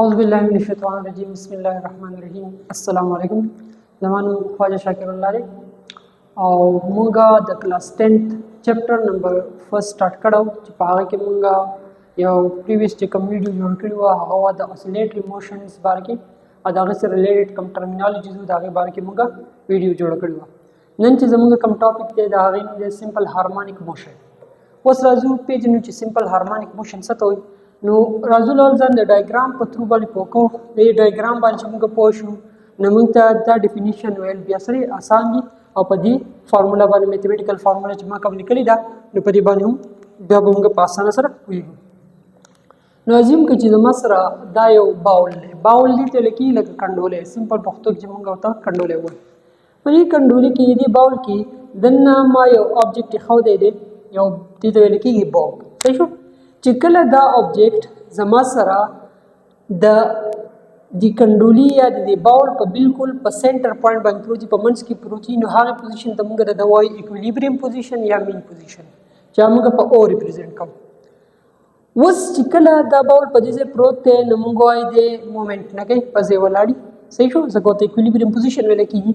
اعوذ بالله من الشیطان الرجیم بسم الله الرحمن الرحیم السلام علیکم زمانو خواجه شاکر الله علیک او مونږه د کلاس 10th چپټر نمبر 1 سٹارټ کړو چې په هغه کې مونږه یو پریویس چې کوم ویډیو جوړ کړی و هغه د اوسیلیټری موشنز باره کې او دغه سره ریلیټډ کوم ټرمینالوجیز و دغه باره کې مونږه ویډیو جوړ کړی و نن چې زمونږ کوم ټاپک دی د هغه د سمپل هارمونیک موشن اوس راځو پیژنو چې سمپل هارمونیک موشن څه ته وایي نو راځو لول ځان د ډایګرام په تھرو باندې پوکو د ډایګرام باندې موږ پوه شو نو موږ ته دا ډیفینیشن ویل بیا سره آسان دي او په دې فارمولا باندې میتھمیټیکل فارمولا چې ما کوم لیکلې ده نو په دې باندې هم بیا به موږ په اسانه سره وایو نو عظیم کې چې زما سره دا یو باول دی ته لکه کنډولې سمپل پښتو کې موږ ته کنډولې وایي په دې کنډولې کې دې باول کې دنه ما یو آبجیکټ خو دی یو دې ته ویل کېږي باب صحیح شو چې کله دا آبجیکټ زما سره د کنډولي یا د باول په بالکل په سنټر پوینټ باندې پروتي په منځ کې پروتي نو هغه پوزیشن ته موږ د وایو ایکویلیبریم پوزیشن یا مین پوزیشن چې موږ په او ریپرزینټ کوو اوس چې کله دا باول په دې ځای پروت دی نو موږ وایو د مومنټ نه کوي په ځای ولاړي صحیح شو ځکه ته ایکویلیبریم پوزیشن ویل کېږي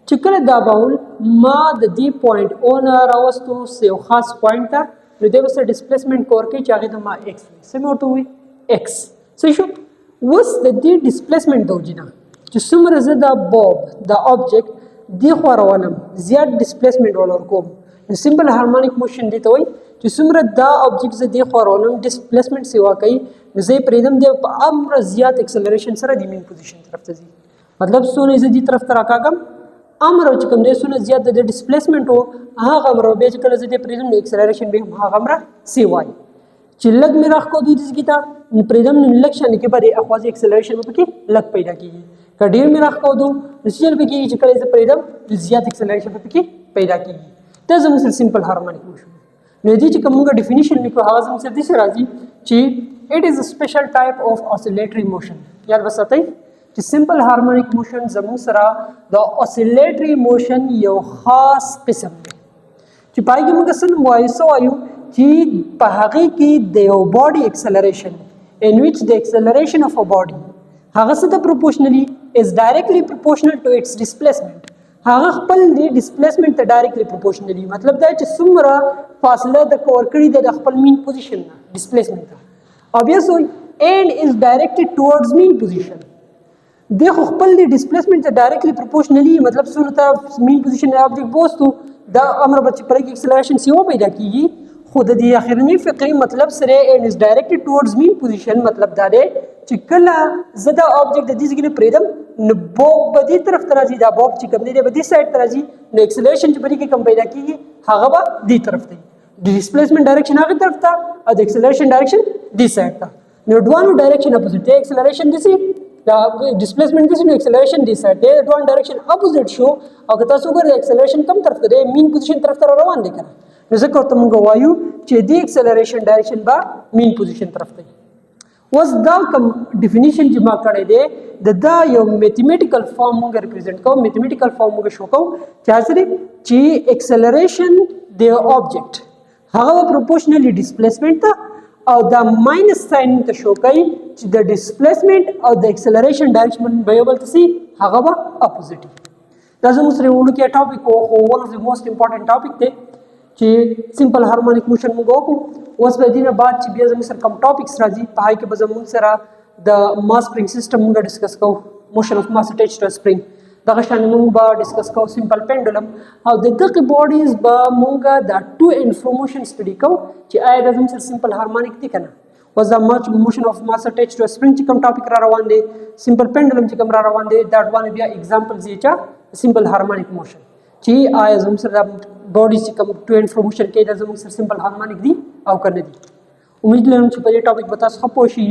چې کله دا باول ما د دې پوینټ او نه راوستو یو خاص پوینټ ته نو د وسه ډیسپلیسمنت کور کې چې هغه د ما x سمورته وي x صحیح شو اوس د دې ډیسپلیسمنت د وجنه چې څومره زه دا باب دا آبجیکټ دی خو روانم زیات ډیسپلیسمنت ولور کوم سمپل هارمونیک موشن دی ته وي چې څومره دا آبجیکټ زه دی خو روانم ډیسپلیسمنت سیوا کوي نو زه پرېدم دی په امر زیات اکسلریشن سره د مین پوزیشن طرف ته ځي مطلب سونه زه دې طرف ته راکاږم امر چې کوم دی سونه زیات د ډیسپلیسمنت او هغه امر به چې کله زه دې پریزم نو اکسلریشن به هغه امر سی وای چې لګ می راخ کو دوی دې کیتا پریزم نو لکشن کې به اخوازي اکسلریشن په کې لګ پیدا کیږي کډیر می راخ کو دو نسل به کې چې کله زه پریزم زیات اکسلریشن په کې پیدا کیږي دا زموږ سمپل هارمونیک موشن نو دې چې کومه ډیفینیشن لیکو هغه زموږ سره دې راځي چې اټ از ا سپیشل ټایپ اف اوسیلیټری موشن یاد وساتئ چې سمپل هارمونیک موشن زموږ سره د اوسیلیټری موشن یو خاص قسم دی چې پای کې موږ سن وایو چې په هغه کې د یو باډي اکسلریشن in which the acceleration of a body هغه څه ته proportionally is directly proportional to its displacement هغه خپل دی ډیسپلیسمنت ته ډایرکټلی پروپورشنلی مطلب دا چې څومره فاصله د کور کړی د خپل مین پوزیشن نه ډیسپلیسمنت obviously and is directed towards mean position د خپل دی ډیسپلیسمنت ته ډایرکټلی پروپورشنلی مطلب څونه ته مین پوزیشن آبجیکټ بوستو دا امر به چې پر کې اکسلریشن سیو پیدا کیږي خود د اخرنی فقری مطلب سره and is directed towards mean position مطلب دا دی چې کله زدا آبجیکټ د دې ځګنه پریدم نو بوب به دې طرف ته راځي دا بوب چې کوم دی به دې سایډ ته راځي نو اکسلریشن چې پر کې کوم پیدا کیږي هغه به دې طرف ته ډیسپلیسمنت ډایرکشن هغه طرف ته او د اکسلریشن ډایرکشن دې سایډ ته نو دوانو ډایرکشن اپوزیټ دی اکسلریشن دې دا ډیسپلیسمنت دې نو اکسلریشن دې سایډ دی دوان ډایرکشن اپوزیټ شو او که تاسو ګورئ اکسلریشن کوم طرف ته دی مین پوزیشن طرف ته روان دی کنه نو ځکه ورته موږ وایو چې دې اکسلریشن ډایرکشن به مین پوزیشن طرف ته اوس دا کوم ډیفینیشن چې ما کړی دی دا یو میتھمیټیکل فارم موږ ریپرزینټ کوو میتھمیټیکل فارم موږ شو کوو چې حاصل چې اکسلریشن د آبجیکټ هغه پروپورشنلی ډیسپلیسمنت ته او دا ماینس ساين ته شو کوي چې د ډیسپلیسمنت او د اکسلریشن ډایرکشن به یو بل څه هغه به اپوزیټ دا زموږ سره وړو کې ټاپک او ون اف د موست امپورټنت ټاپک دی چې سمپل هارمونیک موشن موږ وکړو اوس به دینه بعد چې بیا زموږ سره کوم ټاپکس راځي په هغه کې به زموږ سره د ماس سپرینګ سیستم موږ ډیسکس کوو موشن اف ماس اٹیچ ټو سپرینګ دغه شان موږ به ډیسکس کوو سمپل پینډولم او د دغه باډیز به موږ د ټو اینډ فرو موشن سټډي کوو چې آیا د زموږ سره سمپل هارمونیک دي کنه was the motion of mass attached to a spring چې کوم ټاپک را روان دي سمپل پینډولم چې کوم را روان دي دا ډوان بیا एग्जांपल دی چې سمپل هارمونیک موشن چې آیا زموږ سره باډیز چې کوم ټو اینډ فرو موشن کې د زموږ سره سمپل هارمونیک دي او کنه دي امید لرم چې په دې ټاپک به تاسو خپو شئ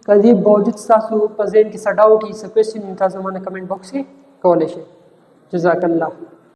کله باوجود تاسو په ذهن کې څه ډاوټ ای څه کوېسچن تاسو مانه کمنټ باکس کې کولای شئ جزاک الله